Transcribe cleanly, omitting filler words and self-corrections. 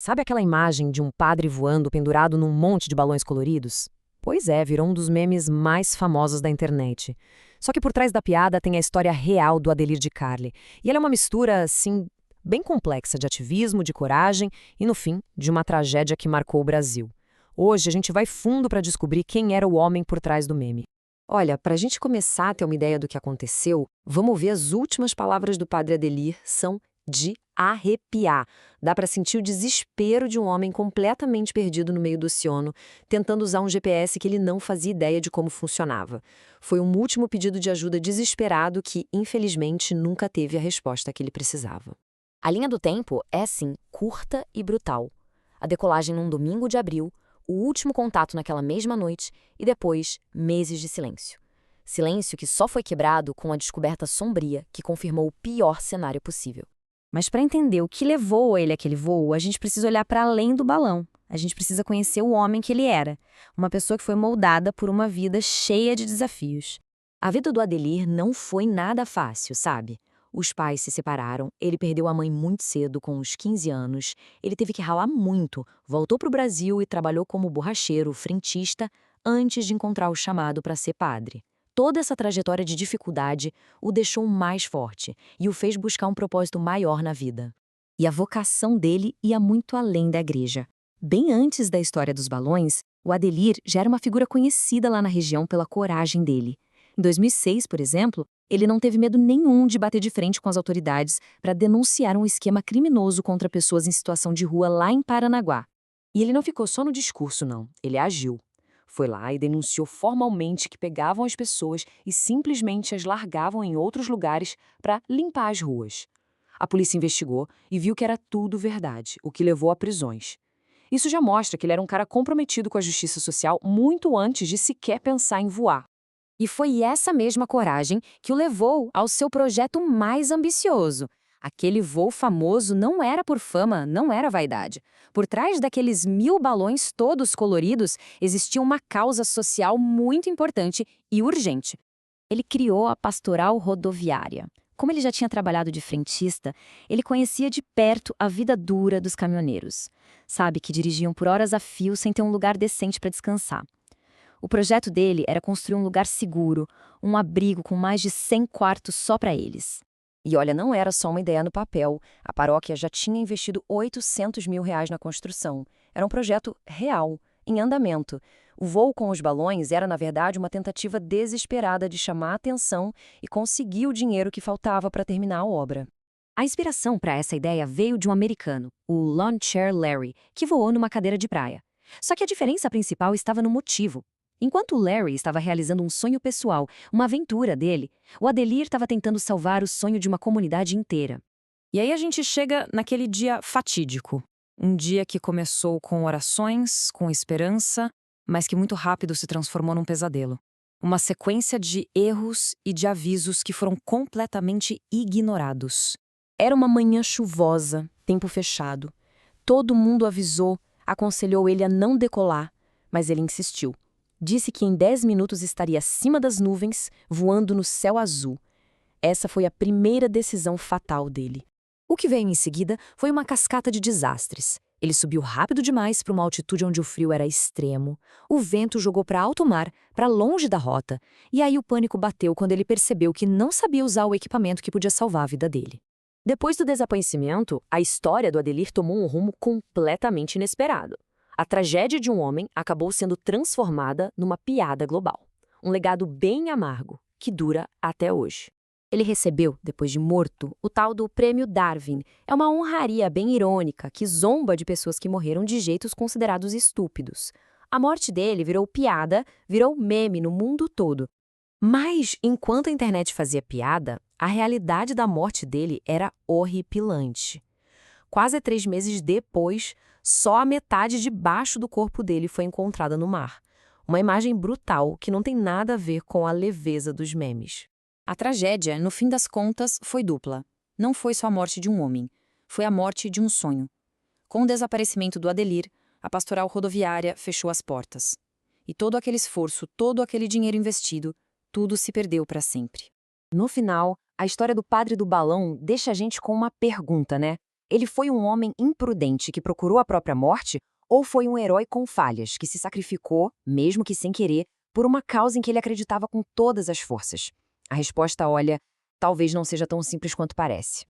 Sabe aquela imagem de um padre voando pendurado num monte de balões coloridos? Pois é, virou um dos memes mais famosos da internet. Só que por trás da piada tem a história real do Adelir de Carli. E ela é uma mistura, assim, bem complexa de ativismo, de coragem e, no fim, de uma tragédia que marcou o Brasil. Hoje a gente vai fundo para descobrir quem era o homem por trás do meme. Olha, para a gente começar a ter uma ideia do que aconteceu, vamos ver as últimas palavras do padre Adelir são de arrepiar. Dá para sentir o desespero de um homem completamente perdido no meio do oceano, tentando usar um GPS que ele não fazia ideia de como funcionava. Foi um último pedido de ajuda desesperado que, infelizmente, nunca teve a resposta que ele precisava. A linha do tempo é, sim, curta e brutal. A decolagem num domingo de abril, o último contato naquela mesma noite e depois, meses de silêncio. Silêncio que só foi quebrado com a descoberta sombria que confirmou o pior cenário possível. Mas para entender o que levou ele àquele voo, a gente precisa olhar para além do balão. A gente precisa conhecer o homem que ele era, uma pessoa que foi moldada por uma vida cheia de desafios. A vida do Adelir não foi nada fácil, sabe? Os pais se separaram, ele perdeu a mãe muito cedo, com uns 15 anos, ele teve que ralar muito, voltou para o Brasil e trabalhou como borracheiro, frentista, antes de encontrar o chamado para ser padre. Toda essa trajetória de dificuldade o deixou mais forte e o fez buscar um propósito maior na vida. E a vocação dele ia muito além da igreja. Bem antes da história dos balões, o Adelir já era uma figura conhecida lá na região pela coragem dele. Em 2006, por exemplo, ele não teve medo nenhum de bater de frente com as autoridades para denunciar um esquema criminoso contra pessoas em situação de rua lá em Paranaguá. E ele não ficou só no discurso, não. Ele agiu. Foi lá e denunciou formalmente que pegavam as pessoas e simplesmente as largavam em outros lugares para limpar as ruas. A polícia investigou e viu que era tudo verdade, o que levou a prisões. Isso já mostra que ele era um cara comprometido com a justiça social muito antes de sequer pensar em voar. E foi essa mesma coragem que o levou ao seu projeto mais ambicioso. Aquele voo famoso não era por fama, não era vaidade. Por trás daqueles 1000 balões todos coloridos, existia uma causa social muito importante e urgente. Ele criou a Pastoral Rodoviária. Como ele já tinha trabalhado de frentista, ele conhecia de perto a vida dura dos caminhoneiros. Sabe, que dirigiam por horas a fio sem ter um lugar decente para descansar. O projeto dele era construir um lugar seguro, um abrigo com mais de 100 quartos só para eles. E olha, não era só uma ideia no papel. A paróquia já tinha investido R$ 800 mil na construção. Era um projeto real, em andamento. O voo com os balões era, na verdade, uma tentativa desesperada de chamar a atenção e conseguir o dinheiro que faltava para terminar a obra. A inspiração para essa ideia veio de um americano, o Lawn Chair Larry, que voou numa cadeira de praia. Só que a diferença principal estava no motivo. Enquanto o Larry estava realizando um sonho pessoal, uma aventura dele, o Adelir estava tentando salvar o sonho de uma comunidade inteira. E aí a gente chega naquele dia fatídico. Um dia que começou com orações, com esperança, mas que muito rápido se transformou num pesadelo. Uma sequência de erros e de avisos que foram completamente ignorados. Era uma manhã chuvosa, tempo fechado. Todo mundo avisou, aconselhou ele a não decolar, mas ele insistiu. Disse que em 10 minutos estaria acima das nuvens, voando no céu azul. Essa foi a primeira decisão fatal dele. O que veio em seguida foi uma cascata de desastres. Ele subiu rápido demais para uma altitude onde o frio era extremo. O vento jogou para alto mar, para longe da rota. E aí o pânico bateu quando ele percebeu que não sabia usar o equipamento que podia salvar a vida dele. Depois do desaparecimento, a história do Adelir tomou um rumo completamente inesperado. A tragédia de um homem acabou sendo transformada numa piada global. Um legado bem amargo, que dura até hoje. Ele recebeu, depois de morto, o tal do Prêmio Darwin. É uma honraria bem irônica que zomba de pessoas que morreram de jeitos considerados estúpidos. A morte dele virou piada, virou meme no mundo todo. Mas, enquanto a internet fazia piada, a realidade da morte dele era horripilante. Quase 3 meses depois, só a metade de baixo do corpo dele foi encontrada no mar. Uma imagem brutal que não tem nada a ver com a leveza dos memes. A tragédia, no fim das contas, foi dupla. Não foi só a morte de um homem, foi a morte de um sonho. Com o desaparecimento do Adelir, a Pastoral Rodoviária fechou as portas. E todo aquele esforço, todo aquele dinheiro investido, tudo se perdeu para sempre. No final, a história do padre do balão deixa a gente com uma pergunta, né? Ele foi um homem imprudente que procurou a própria morte ou foi um herói com falhas que se sacrificou, mesmo que sem querer, por uma causa em que ele acreditava com todas as forças? A resposta, olha, talvez não seja tão simples quanto parece.